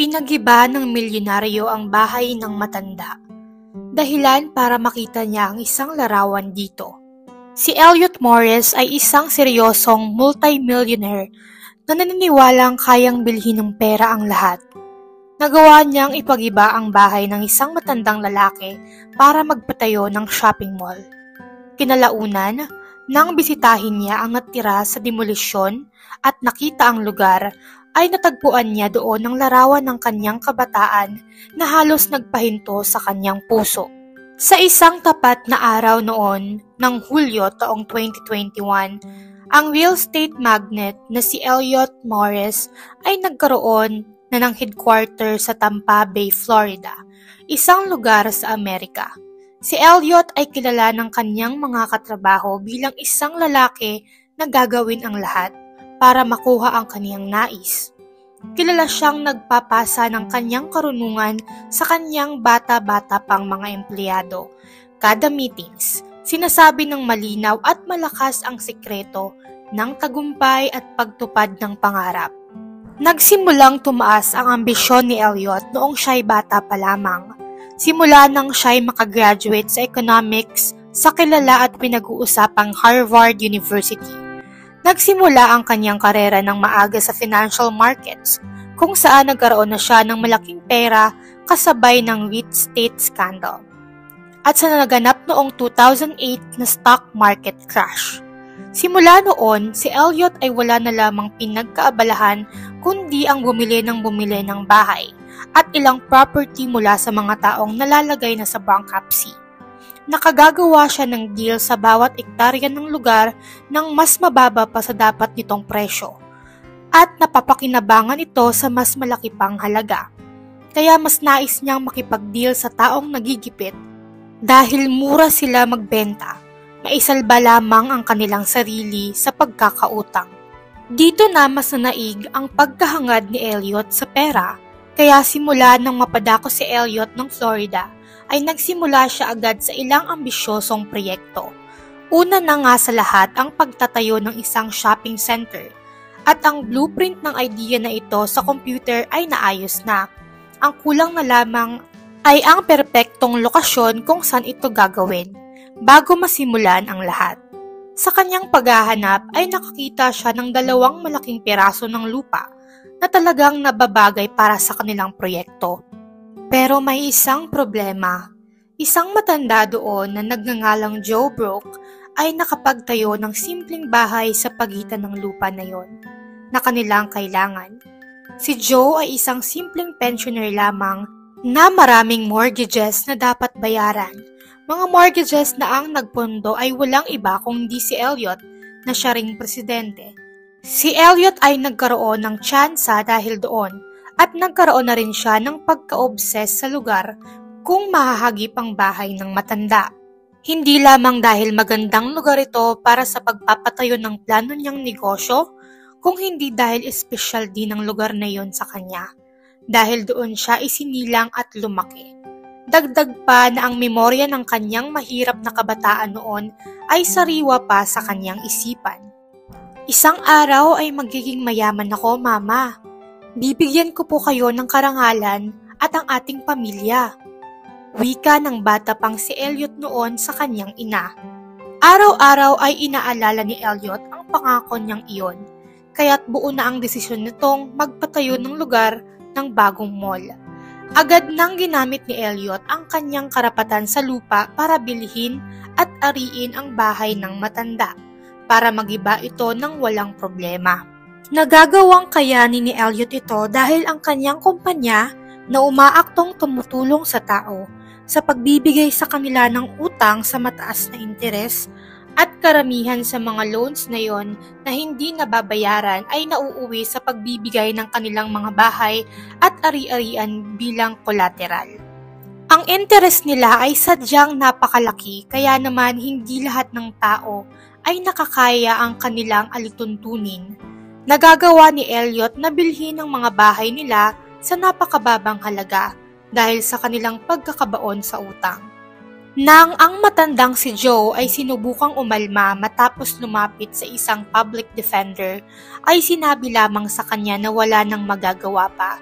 Pinag-iba ng milyonaryo ang bahay ng matanda. Dahilan para makita niya ang isang larawan dito. Si Elliot Morris ay isang seryosong multi-millionaire na naniniwalang kayang bilhin ng pera ang lahat. Nagawa niyang ipag-iba ang bahay ng isang matandang lalaki para magpatayo ng shopping mall. Kinalaunan, nang bisitahin niya ang natira sa demolisyon at nakita ang lugar, ay natagpuan niya doon ang larawan ng kanyang kabataan na halos nagpahinto sa kanyang puso. Sa isang tapat na araw noon ng Hulyo taong 2021, ang real estate magnate na si Elliot Morris ay nagkaroon na ng headquarter sa Tampa Bay, Florida, isang lugar sa Amerika. Si Elliot ay kilala ng kanyang mga katrabaho bilang isang lalaki na gagawin ang lahat para makuha ang kaniyang nais. Kilala siyang nagpapasa ng kanyang karunungan sa kanyang bata-bata pang mga empleyado. Kada meetings, sinasabi ng malinaw at malakas ang sikreto ng tagumpay at pagtupad ng pangarap. Nagsimulang tumaas ang ambisyon ni Elliot noong siya'y bata pa lamang. Simula nang siya'y makagraduate sa economics sa kilala at pinag-uusapang Harvard University. Nagsimula ang kanyang karera ng maaga sa financial markets, kung saan nagkaroon na siya ng malaking pera kasabay ng real estate scandal. At sa naganap noong 2008 na stock market crash. Simula noon, si Elliot ay wala na lamang pinagkaabalahan kundi ang bumili ng bahay at ilang property mula sa mga taong nalalagay na sa bankruptcy. Nakagagawa siya ng deal sa bawat ektarya ng lugar ng mas mababa pa sa dapat nitong presyo at napapakinabangan ito sa mas malaki pang halaga. Kaya mas nais niyang makipag-deal sa taong nagigipit dahil mura sila magbenta, maisalba lamang ang kanilang sarili sa pagkakautang. Dito na mas nanaig ang pagkahangad ni Elliot sa pera, kaya simula nang mapadako si Elliot ng Florida, ay nagsimula siya agad sa ilang ambisyosong proyekto. Una na nga sa lahat ang pagtatayo ng isang shopping center at ang blueprint ng idea na ito sa computer ay naayos na. Ang kulang na lamang ay ang perpektong lokasyon kung saan ito gagawin bago masimulan ang lahat. Sa kanyang paghahanap ay nakakita siya ng 2 malaking piraso ng lupa na talagang nababagay para sa kanilang proyekto. Pero may isang problema. Isang matanda doon na nagngangalang Joe Broke ay nakapagtayo ng simpleng bahay sa pagitan ng lupa na yon na kanilang kailangan. Si Joe ay isang simpleng pensioner lamang na maraming mortgages na dapat bayaran. Mga mortgages na ang nagpondo ay walang iba kundi si Elliot na siya ring presidente. Si Elliot ay nagkaroon ng tsansa dahil doon. At nagkaroon na rin siya ng pagka-obsess sa lugar kung mahahagip ang bahay ng matanda. Hindi lamang dahil magandang lugar ito para sa pagpapatayo ng plano niyang negosyo, kung hindi dahil espesyal din ang lugar na yon sa kanya. Dahil doon siya isinilang at lumaki. Dagdag pa na ang memorya ng kanyang mahirap na kabataan noon ay sariwa pa sa kanyang isipan. Isang araw ay magiging mayaman ako, Mama. Bibigyan ko po kayo ng karangalan at ang ating pamilya. Wika ng bata pang si Elliot noon sa kanyang ina. Araw-araw ay inaalala ni Elliot ang pangako niyang iyon, kaya't buo na ang desisyon nitong magpatayo ng lugar ng bagong mall. Agad nang ginamit ni Elliot ang kanyang karapatan sa lupa para bilhin at ariin ang bahay ng matanda para magiba ito ng walang problema. Nagagawang kayanin ni Elliot ito dahil ang kanyang kumpanya na umaaktong tumutulong sa tao sa pagbibigay sa kanila ng utang sa mataas na interes at karamihan sa mga loans na yon na hindi nababayaran ay nauuwi sa pagbibigay ng kanilang mga bahay at ari-arian bilang collateral. Ang interes nila ay sadyang napakalaki kaya naman hindi lahat ng tao ay nakakaya ang kanilang alituntunin. Nagagawa ni Elliot na bilhin ang mga bahay nila sa napakababang halaga dahil sa kanilang pagkakabaon sa utang. Nang ang matandang si Joe ay sinubukang umalma matapos lumapit sa isang public defender, ay sinabi lamang sa kanya na wala nang magagawa pa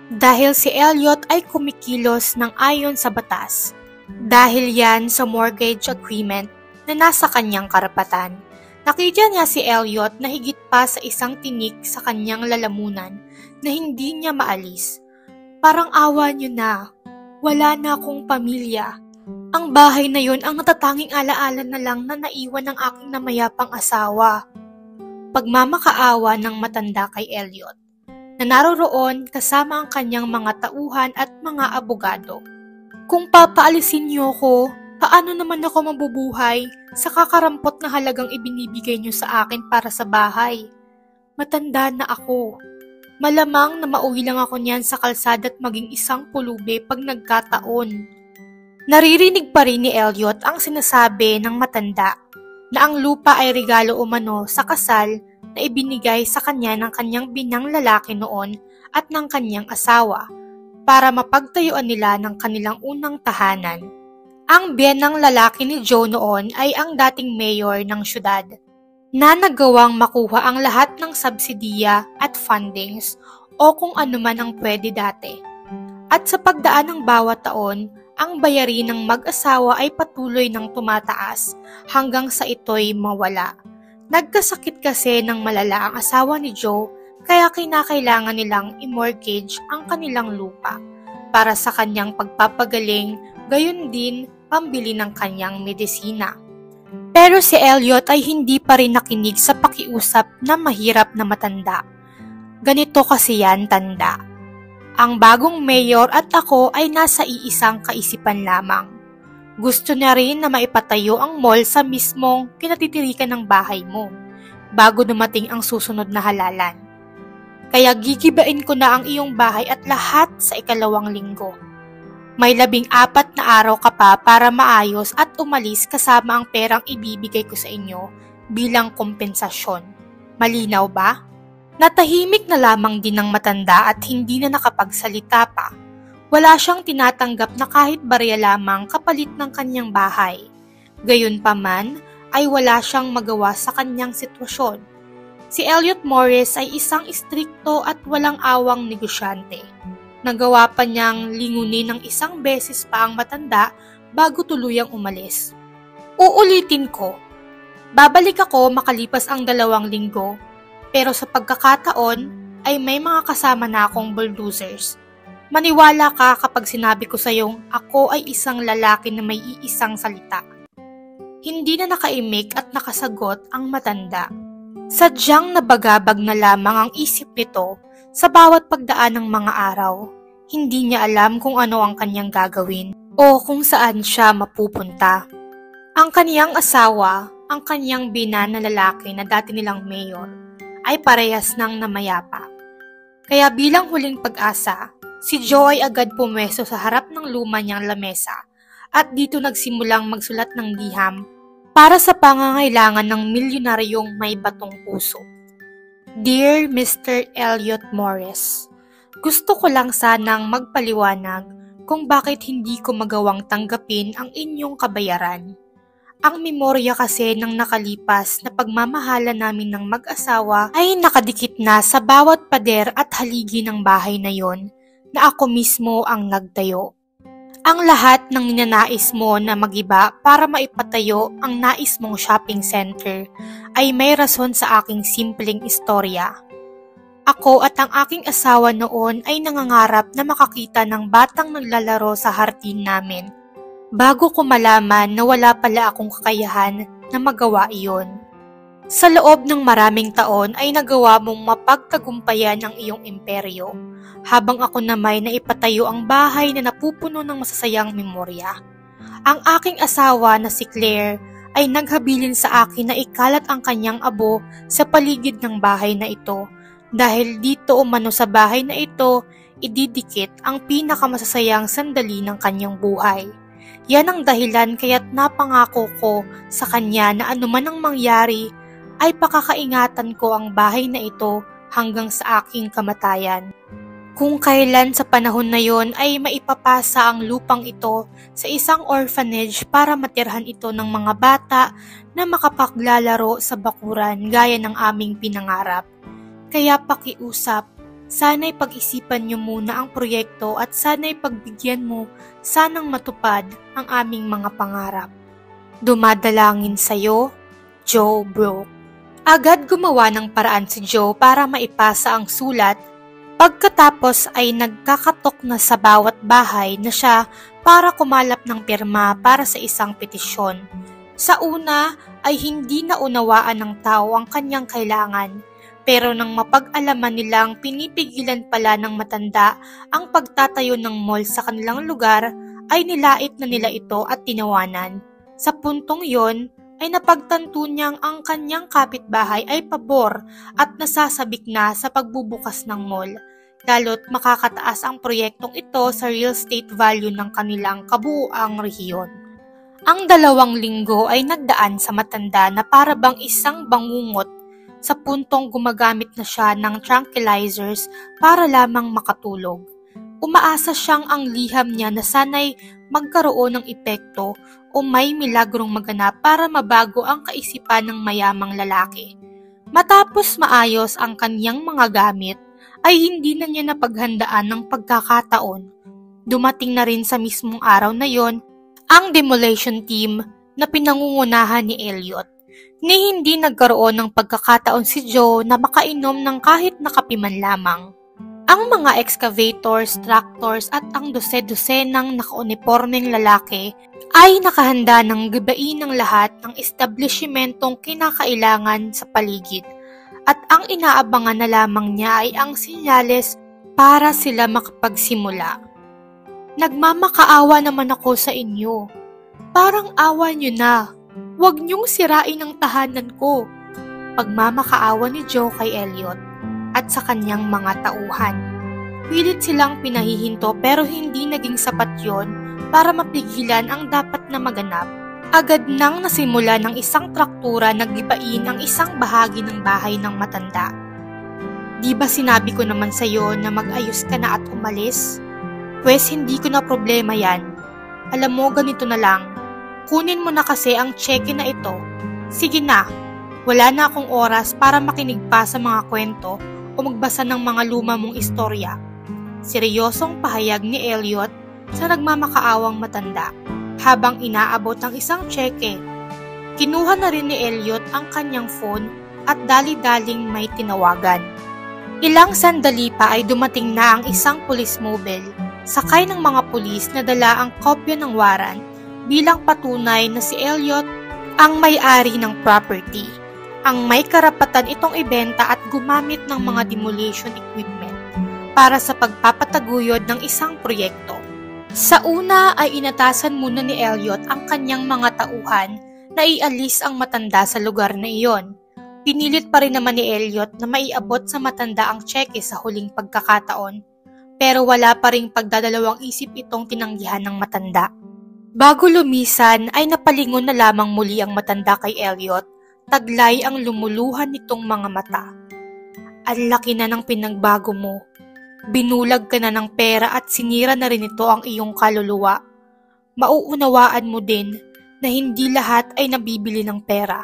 Dahil si Elliot ay kumikilos ng ayon sa batas. Dahil yan sa mortgage agreement na nasa kanyang karapatan. Nakita niya si Elliot na higit pa sa isang tinik sa kanyang lalamunan na hindi niya maalis. Parang awa niyo na, wala na akong pamilya. Ang bahay na yun ang natatanging alaala na lang na naiwan ng aking namayapang asawa. Pagmamakaawa ng matanda kay Elliot, na naroroon kasama ang kanyang mga tauhan at mga abogado. Kung papaalisin niyo ko, paano naman ako mabubuhay sa kakarampot na halagang ibinibigay niyo sa akin para sa bahay? Matanda na ako. Malamang na mauwi lang ako niyan sa kalsada at maging isang pulube pag nagkataon. Naririnig pa rin ni Elliot ang sinasabi ng matanda na ang lupa ay regalo umano sa kasal na ibinigay sa kanya ng kanyang binang lalaki noon at ng kanyang asawa para mapagtayuan nila ng kanilang unang tahanan. Ang biyenang lalaki ni Joe noon ay ang dating mayor ng syudad na nagawang makuha ang lahat ng subsidiya at fundings o kung ano man ang pwede dati. At sa pagdaan ng bawat taon, ang bayarin ng mag-asawa ay patuloy nang tumataas hanggang sa ito'y mawala. Nagkasakit kasi ng malala ang asawa ni Joe kaya kinakailangan nilang i-mortgage ang kanilang lupa para sa kanyang pagpapagaling, gayon din pambili ng kanyang medisina. Pero si Elliot ay hindi pa rin nakinig sa pakiusap na mahirap na matanda. Ganito kasi yan, tanda. Ang bagong mayor at ako ay nasa iisang kaisipan lamang. Gusto niya rin na maipatayo ang mall sa mismong kinatitirikan ng bahay mo bago dumating ang susunod na halalan. Kaya gigibain ko na ang iyong bahay at lahat sa 2 linggo. May 14 na araw ka pa para maayos at umalis kasama ang perang ibibigay ko sa inyo bilang kompensasyon. Malinaw ba? Natahimik na lamang din ng matanda at hindi na nakapagsalita pa. Wala siyang tinatanggap na kahit barya lamang kapalit ng kanyang bahay. Gayunpaman ay wala siyang magawa sa kanyang sitwasyon. Si Elliot Morris ay isang istrikto at walang awang negosyante. Nagawa pa niyang lingunin ng 1 beses pa ang matanda bago tuluyang umalis. Uulitin ko, babalik ako makalipas ang 2 linggo, pero sa pagkakataon ay may mga kasama na akong bulldozers. Maniwala ka kapag sinabi ko sa iyong ako ay isang lalaki na may iisang salita. Hindi na nakaimik at nakasagot ang matanda. Sadyang nabagabag na lamang ang isip nito sa bawat pagdaan ng mga araw. Hindi niya alam kung ano ang kanyang gagawin o kung saan siya mapupunta. Ang kaniyang asawa, ang kaniyang bina na lalaki na dati nilang mayor, ay parehas ng namayapa. Kaya bilang huling pag-asa, si Joe ay agad pumwesto sa harap ng luma niyang lamesa at dito nagsimulang magsulat ng liham para sa pangangailangan ng milyonaryong may batong puso. Dear Mr. Elliot Morris, gusto ko lang sanang magpaliwanag kung bakit hindi ko magawang tanggapin ang inyong kabayaran. Ang memorya kasi ng nakalipas na pagmamahala namin ng mag-asawa ay nakadikit na sa bawat pader at haligi ng bahay na yon na ako mismo ang nagtayo. Ang lahat ng ninanais mo na magiba para maipatayo ang nais mong shopping center ay may rason sa aking simpleng istorya. Ako at ang aking asawa noon ay nangangarap na makakita ng batang naglalaro sa hardin namin bago ko malaman na wala pala akong kakayahan na magawa iyon. Sa loob ng maraming taon ay nagawa mong mapagtagumpayan ang iyong imperyo, habang ako namay na ipatayo ang bahay na napupuno ng masasayang memorya. Ang aking asawa na si Claire ay naghabilin sa akin na ikalat ang kanyang abo sa paligid ng bahay na ito dahil dito umano sa bahay na ito ididikit ang pinakamasasayang sandali ng kanyang buhay. Yan ang dahilan kaya't napangako ko sa kanya na anuman ang mangyari ay pakakaingatan ko ang bahay na ito hanggang sa aking kamatayan. Kung kailan sa panahon na yon ay maipapasa ang lupang ito sa isang orphanage para matirhan ito ng mga bata na makapaglalaro sa bakuran gaya ng aming pinangarap. Kaya pakiusap, Sana'y pag-isipan niyo muna ang proyekto at sana'y pagbigyan mo sanang matupad ang aming mga pangarap. Dumadalangin sa'yo, Joe Brook. Agad gumawa ng paraan si Joe para maipasa ang sulat. Pagkatapos ay nagkakatok na sa bawat bahay na siya para kumalap ng pirma para sa isang petisyon. Sa una ay hindi naunawaan ng tao ang kanyang kailangan, pero nang mapag-alaman nilang pinipigilan pala ng matanda ang pagtatayo ng mall sa kanilang lugar, ay nilait na nila ito at tinawanan. Sa puntong yon, ay napagtanto niyang ang kanyang kapitbahay ay pabor at nasasabik na sa pagbubukas ng mall, lalo't makakataas ang proyektong ito sa real estate value ng kanilang kabuuang rehiyon. Ang 2 linggo ay nagdaan sa matanda na para bang isang bangungot sa puntong gumagamit na siya ng tranquilizers para lamang makatulog. Umaasa siyang ang liham niya na sana'y magkaroon ng epekto o may milagrong maganap para mabago ang kaisipan ng mayamang lalaki. Matapos maayos ang kanyang mga gamit, ay hindi na niya napaghandaan ng pagkakataon. Dumating na rin sa mismong araw na yon ang demolition team na pinangungunahan ni Elliot. Ni hindi nagkaroon ng pagkakataon si Joe na makainom ng kahit na kape man lamang. Ang mga excavators, tractors at ang dose-dosenang nakaunipormeng lalaki ay nakahanda ng gibain ng lahat ng establishmentong kinakailangan sa paligid, at ang inaabangan na lamang niya ay ang sinyales para sila makapagsimula. Nagmamakaawa naman ako sa inyo. Parang awa niyo na. Huwag niyong sirain ang tahanan ko. Pagmamakaawa ni Joe kay Elliot at sa kanyang mga tauhan. Pilit silang pinahihinto pero hindi naging sapat yon para mapigilan ang dapat na maganap. Agad nang nasimula ng isang traktura na gibain ang isang bahagi ng bahay ng matanda. Di ba sinabi ko naman sa iyo na mag-ayos ka na at umalis? Pwes hindi ko na problema yan. Alam mo, ganito na lang. Kunin mo na kasi ang cheque na ito. Sige na, wala na akong oras para makinig pa sa mga kwento o magbasa ng mga luma mong istorya. Seryosong pahayag ni Elliot sa nagmamakaawang matanda habang inaabot ang isang cheque. Kinuha na rin ni Elliot ang kanyang phone at dali-daling may tinawagan. Ilang sandali pa ay dumating na ang isang police mobile, sakay ng mga pulis na dala ang kopya ng warrant bilang patunay na si Elliot ang may-ari ng property, ang may karapatan itong ibenta at gumamit ng mga demolition equipment para sa pagpapataguyod ng isang proyekto. Sa una ay inatasan muna ni Elliot ang kanyang mga tauhan na ialis ang matanda sa lugar na iyon. Pinilit pa rin naman ni Elliot na maiabot sa matanda ang cheque sa huling pagkakataon, pero wala pa ring pagdadalawang isip itong tinanggihan ng matanda. Bago lumisan ay napalingon na lamang muli ang matanda kay Elliot, taglay ang lumuluhan nitong mga mata. Ang laki na ng pinagbago mo. Binulag ka na ng pera at sinira na rin ito ang iyong kaluluwa. Mauunawaan mo din na hindi lahat ay nabibili ng pera.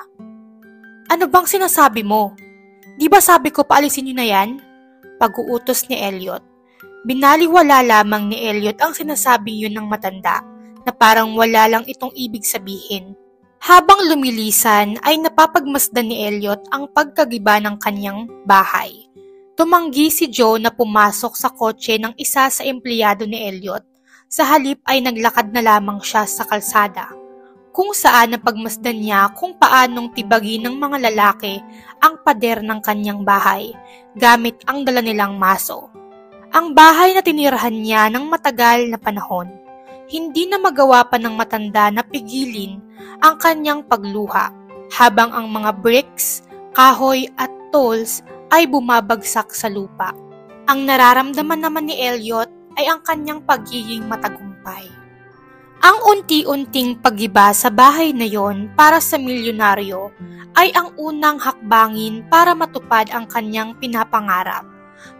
Ano bang sinasabi mo? Di ba sabi ko paalisin niyo na yan? Pag-uutos ni Elliot. Binaliwala lamang ni Elliot ang sinasabing yun ng matanda na parang wala lang itong ibig sabihin. Habang lumilisan ay napapagmasdan ni Elliot ang pagkagiba ng kanyang bahay. Tumanggi si Joe na pumasok sa kotse ng isa sa empleyado ni Elliot. Sa halip ay naglakad na lamang siya sa kalsada, kung saan napagmasdan niya kung paanong tibagin ng mga lalaki ang pader ng kanyang bahay gamit ang dala nilang maso. Ang bahay na tinirahan niya ng matagal na panahon. Hindi na magawa pa ng matanda na pigilin ang kanyang pagluha habang ang mga bricks, kahoy at tools ay bumabagsak sa lupa. Ang nararamdaman naman ni Elliot ay ang kanyang pagiging matagumpay. Ang unti-unting paggiba sa bahay na yon para sa milyonaryo ay ang unang hakbangin para matupad ang kanyang pinapangarap.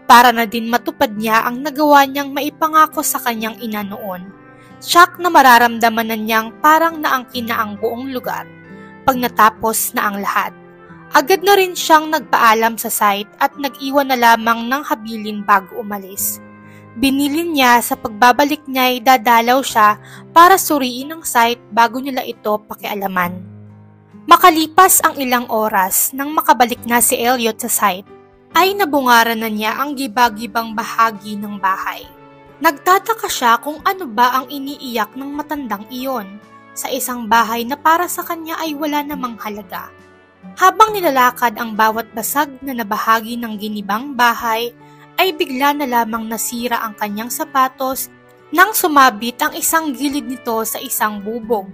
Para na din matupad niya ang nagawa niyang maipangako sa kanyang ina noon. Siyak na mararamdaman na niyang parang naangkin na ang buong lugar pag natapos na ang lahat. Agad na rin siyang nagpaalam sa site at nag-iwan na lamang ng habilin bago umalis. Binilin niya sa pagbabalik niya ay dadalaw siya para suriin ang site bago nila ito pakialaman. Makalipas ang ilang oras nang makabalik na si Elliot sa site, ay nabungaran na niya ang gibagibang bahagi ng bahay. Nagtataka siya kung ano ba ang iniiyak ng matandang iyon sa isang bahay na para sa kanya ay wala namang halaga. Habang nilalakad ang bawat basag na nabahagi ng ginibang bahay, ay bigla na lamang nasira ang kanyang sapatos nang sumabit ang isang gilid nito sa isang bubog.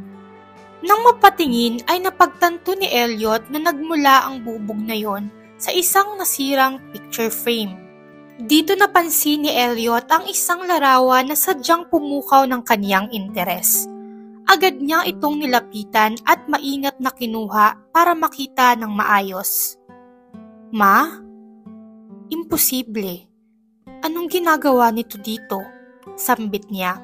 Nang mapatingin ay napagtanto ni Elliot na nagmula ang bubog na yon sa isang nasirang picture frame. Dito napansin ni Elliot ang isang larawan na sadyang pumukaw ng kaniyang interes. Agad niya itong nilapitan at maingat na kinuha para makita ng maayos. "Ma? Imposible. Anong ginagawa nito dito?" sambit niya.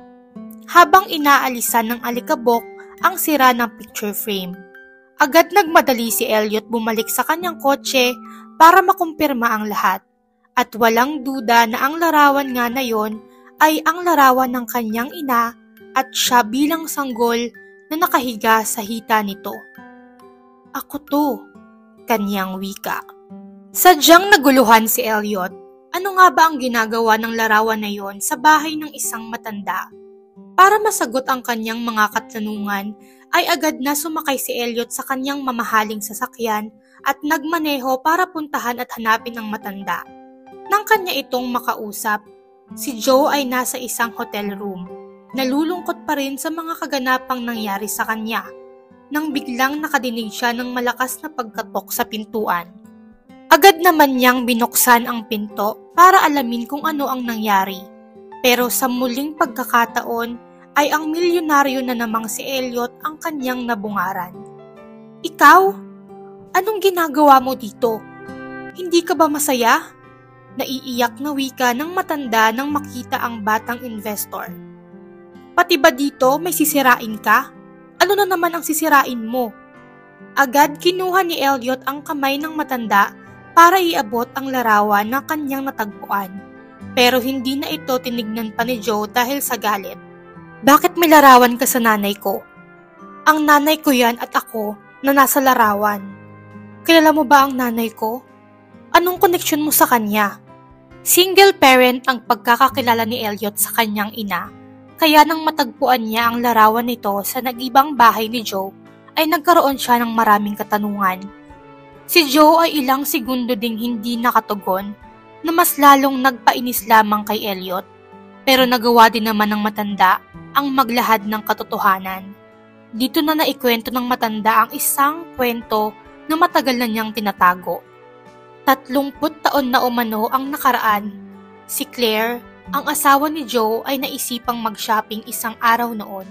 Habang inaalisan ng alikabok ang sira ng picture frame, agad nagmadali si Elliot bumalik sa kanyang kotse para makumpirma ang lahat. At walang duda na ang larawan nga na yon ay ang larawan ng kanyang ina at siya bilang sanggol na nakahiga sa hita nito. "Ako to," kanyang wika. Sadyang naguluhan si Elliot. Ano nga ba ang ginagawa ng larawan na yon sa bahay ng isang matanda? Para masagot ang kanyang mga katanungan, ay agad na sumakay si Elliot sa kanyang mamahaling sasakyan at nagmaneho para puntahan at hanapin ang matanda. Nang kanya itong makausap, si Joe ay nasa isang hotel room. Nalulungkot pa rin sa mga kaganapang nangyari sa kanya, nang biglang nakadinig siya ng malakas na pagkatok sa pintuan. Agad naman niyang binuksan ang pinto para alamin kung ano ang nangyari. Pero sa muling pagkakataon ay ang milyonaryo na namang si Elliot ang kanyang nabungaran. "Ikaw? Anong ginagawa mo dito? Hindi ka ba masaya?" Naiiyak na wika ng matanda nang makita ang batang investor. "Pati ba dito may sisirain ka? Ano na naman ang sisirain mo?" Agad kinuha ni Elliot ang kamay ng matanda para iabot ang larawan na kanyang natagpuan. Pero hindi na ito tinignan pa ni Joe dahil sa galit. "Bakit may larawan ka sa nanay ko?" "Ang nanay ko yan at ako na nasa larawan." "Kilala mo ba ang nanay ko? Anong koneksyon mo sa kanya?" Single parent ang pagkakakilala ni Elliot sa kanyang ina, kaya nang matagpuan niya ang larawan nito sa nag-ibang bahay ni Joe, ay nagkaroon siya ng maraming katanungan. Si Joe ay ilang segundo ding hindi nakatugon, na mas lalong nagpainis lamang kay Elliot, pero nagawa din naman ng matanda ang maglahad ng katotohanan. Dito na naikwento ng matanda ang isang kwento na matagal na niyang tinatago. 30 taon na umano ang nakaraan. Si Claire, ang asawa ni Joe, ay naisipang mag-shopping isang araw noon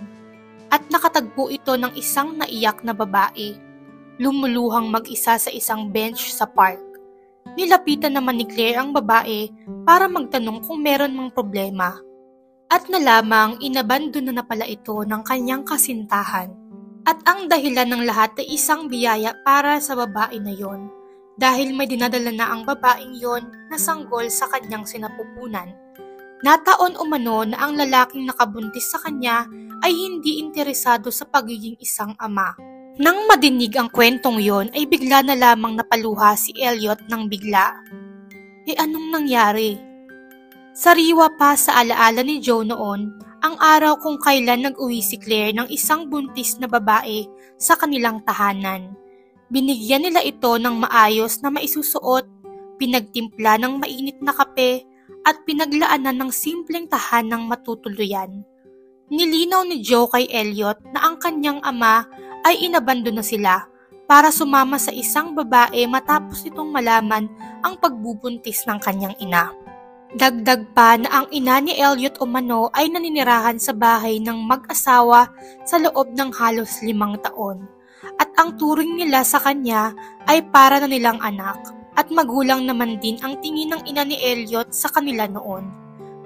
at nakatagpo ito ng isang naiyak na babae, lumuluhang mag-isa sa isang bench sa park. Nilapitan naman ni Claire ang babae para magtanong kung meron mang problema at nalamang inabandon na pala ito ng kanyang kasintahan at ang dahilan ng lahat ay isang biyaya para sa babae na yon. Dahil may dinadala na ang babaeng yon na sanggol sa kanyang sinapupunan. Nataon umano na ang lalaking nakabuntis sa kanya ay hindi interesado sa pagiging isang ama. Nang madinig ang kwentong yon ay bigla na lamang napaluha si Elliot ng bigla. Anong nangyari? Sariwa pa sa alaala ni Joe noon ang araw kung kailan nag-uwi si Claire ng isang buntis na babae sa kanilang tahanan. Binigyan nila ito ng maayos na maisusuot, pinagtimpla ng mainit na kape at pinaglaanan ng simpleng tahanang matutuluyan. Nilinaw ni Joe kay Elliot na ang kanyang ama ay inabandon na sila para sumama sa isang babae matapos itong malaman ang pagbubuntis ng kanyang ina. Dagdag pa na ang ina ni Elliot umano ay naninirahan sa bahay ng mag-asawa sa loob ng halos 5 taon. At ang turing nila sa kanya ay para na nilang anak at magulang naman din ang tingin ng ina ni Elliot sa kanila noon.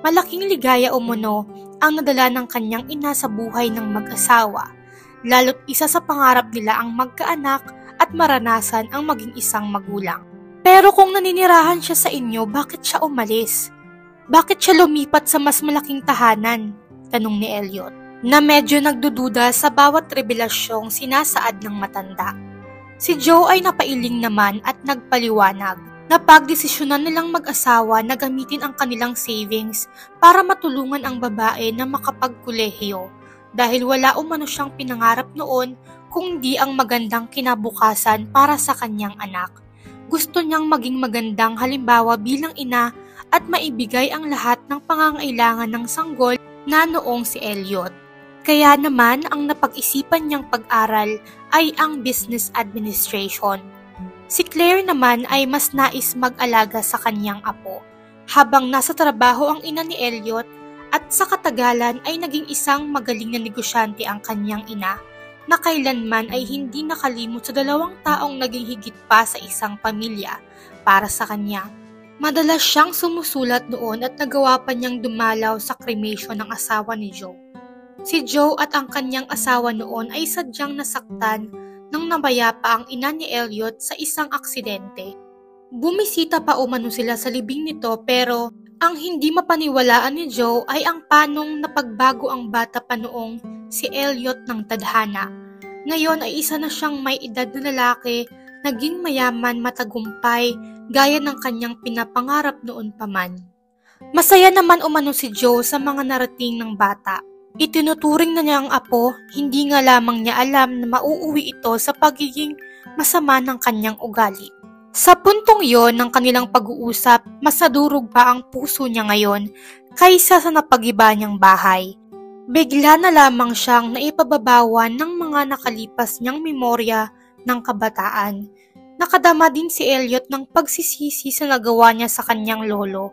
Malaking ligaya umano ang nadala ng kanyang ina sa buhay ng mag-asawa, lalo't isa sa pangarap nila ang magkaanak at maranasan ang maging isang magulang. Pero kung naninirahan siya sa inyo, bakit siya umalis? Bakit siya lumipat sa mas malaking tahanan? Tanong ni Elliot, na medyo nagdududa sa bawat revelasyong sinasaad ng matanda. Si Joe ay napailing naman at nagpaliwanag na pagdesisyonan nilang mag-asawa na gamitin ang kanilang savings para matulungan ang babae na makapagkolehiyo dahil wala umano siyang pinangarap noon kundi ang magandang kinabukasan para sa kanyang anak. Gusto niyang maging magandang halimbawa bilang ina at maibigay ang lahat ng pangangailangan ng sanggol na noong si Elliot. Kaya naman ang napag-isipan niyang pag-aral ay ang business administration. Si Claire naman ay mas nais mag-alaga sa kanyang apo, habang nasa trabaho ang ina ni Elliot at sa katagalan ay naging isang magaling na negosyante ang kanyang ina na kailanman ay hindi nakalimot sa 2 taong naging higit pa sa isang pamilya para sa kanya. Madalas siyang sumusulat noon at nagawa pa niyang dumalaw sa cremation ng asawa ni Joe. Si Joe at ang kanyang asawa noon ay sadyang nasaktan nang namayapa ang ina ni Elliot sa isang aksidente. Bumisita pa umano sila sa libing nito pero ang hindi mapaniwalaan ni Joe ay ang panong napagbago ang bata pa noong si Elliot ng tadhana. Ngayon ay isa na siyang may edad na lalaki, naging mayaman, matagumpay, gaya ng kanyang pinapangarap noon pa man. Masaya naman umano si Joe sa mga narating ng bata. Itinuturing na niya ang apo, hindi nga lamang niya alam na mauuwi ito sa pagiging masama ng kanyang ugali. Sa puntong iyon ng kanilang pag-uusap, mas nadurog pa ang puso niya ngayon kaysa sa napagiba niyang bahay. Bigla na lamang siyang naipababawan ng mga nakalipas niyang memorya ng kabataan. Nakadama din si Elliot ng pagsisisi sa nagawa niya sa kanyang lolo.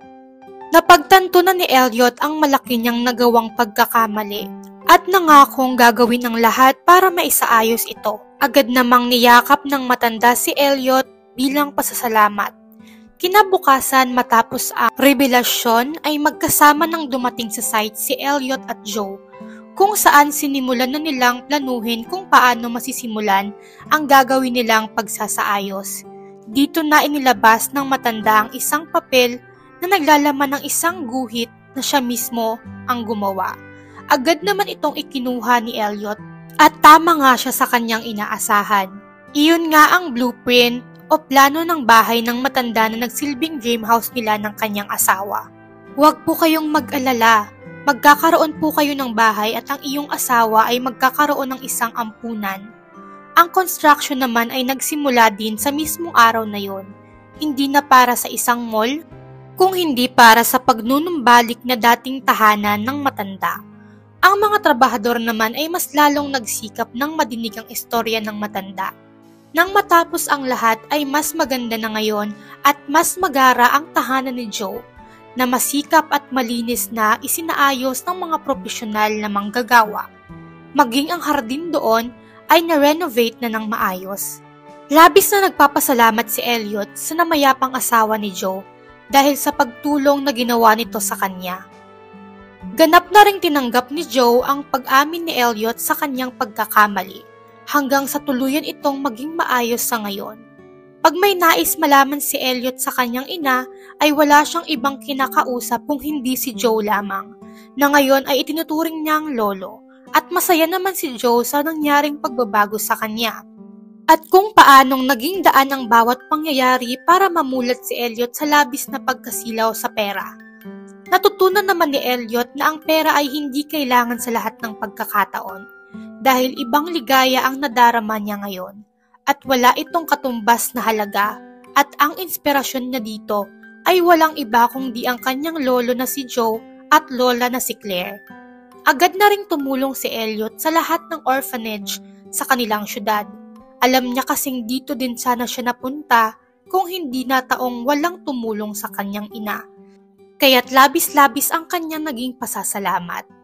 Napagtanto na ni Elliot ang malaki niyang nagawang pagkakamali at nangakong gagawin ang lahat para maisaayos ito. Agad namang niyakap ng matanda si Elliot bilang pasasalamat. Kinabukasan matapos ang revelasyon ay magkasama nang dumating sa site si Elliot at Joe, kung saan sinimulan na nilang planuhin kung paano masisimulan ang gagawin nilang pagsasaayos. Dito na inilabas ng matanda ang isang papel na naglalaman ng isang guhit na siya mismo ang gumawa. Agad naman itong ikinuha ni Elliot at tama nga siya sa kanyang inaasahan. Iyon nga ang blueprint o plano ng bahay ng matanda na nagsilbing dream house nila ng kanyang asawa. Huwag po kayong mag-alala, magkakaroon po kayo ng bahay at ang iyong asawa ay magkakaroon ng isang ampunan. Ang construction naman ay nagsimula din sa mismong araw na yon, hindi na para sa isang mall, kung hindi para sa pagnunumbalik na dating tahanan ng matanda. Ang mga trabahador naman ay mas lalong nagsikap ng madinig ang istorya ng matanda. Nang matapos ang lahat ay mas maganda na ngayon at mas magara ang tahanan ni Joe, na masikap at malinis na isinaayos ng mga profesional na manggagawa. Maging ang hardin doon ay na-renovate na ng maayos. Labis na nagpapasalamat si Elliot sa namayapang asawa ni Joe dahil sa pagtulong na ginawa nito sa kanya. Ganap na ring tinanggap ni Joe ang pag-amin ni Elliot sa kanyang pagkakamali, hanggang sa tuluyan itong maging maayos sa ngayon. Pag may nais malaman si Elliot sa kanyang ina, ay wala siyang ibang kinakausap kung hindi si Joe lamang, na ngayon ay itinuturing niyang lolo, at masaya naman si Joe sa nangyaring pagbabago sa kanya. At kung paanong naging daan ang bawat pangyayari para mamulat si Elliot sa labis na pagkasilaw sa pera. Natutunan naman ni Elliot na ang pera ay hindi kailangan sa lahat ng pagkakataon, dahil ibang ligaya ang nadarama niya ngayon, at wala itong katumbas na halaga, at ang inspirasyon niya dito ay walang iba kundi ang kanyang lolo na si Joe at lola na si Claire. Agad na ring tumulong si Elliot sa lahat ng orphanage sa kanilang syudad. Alam niya kasing dito din sana siya napunta kung hindi na taong walang tumulong sa kanyang ina. Kaya't labis-labis ang kanyang naging pasasalamat.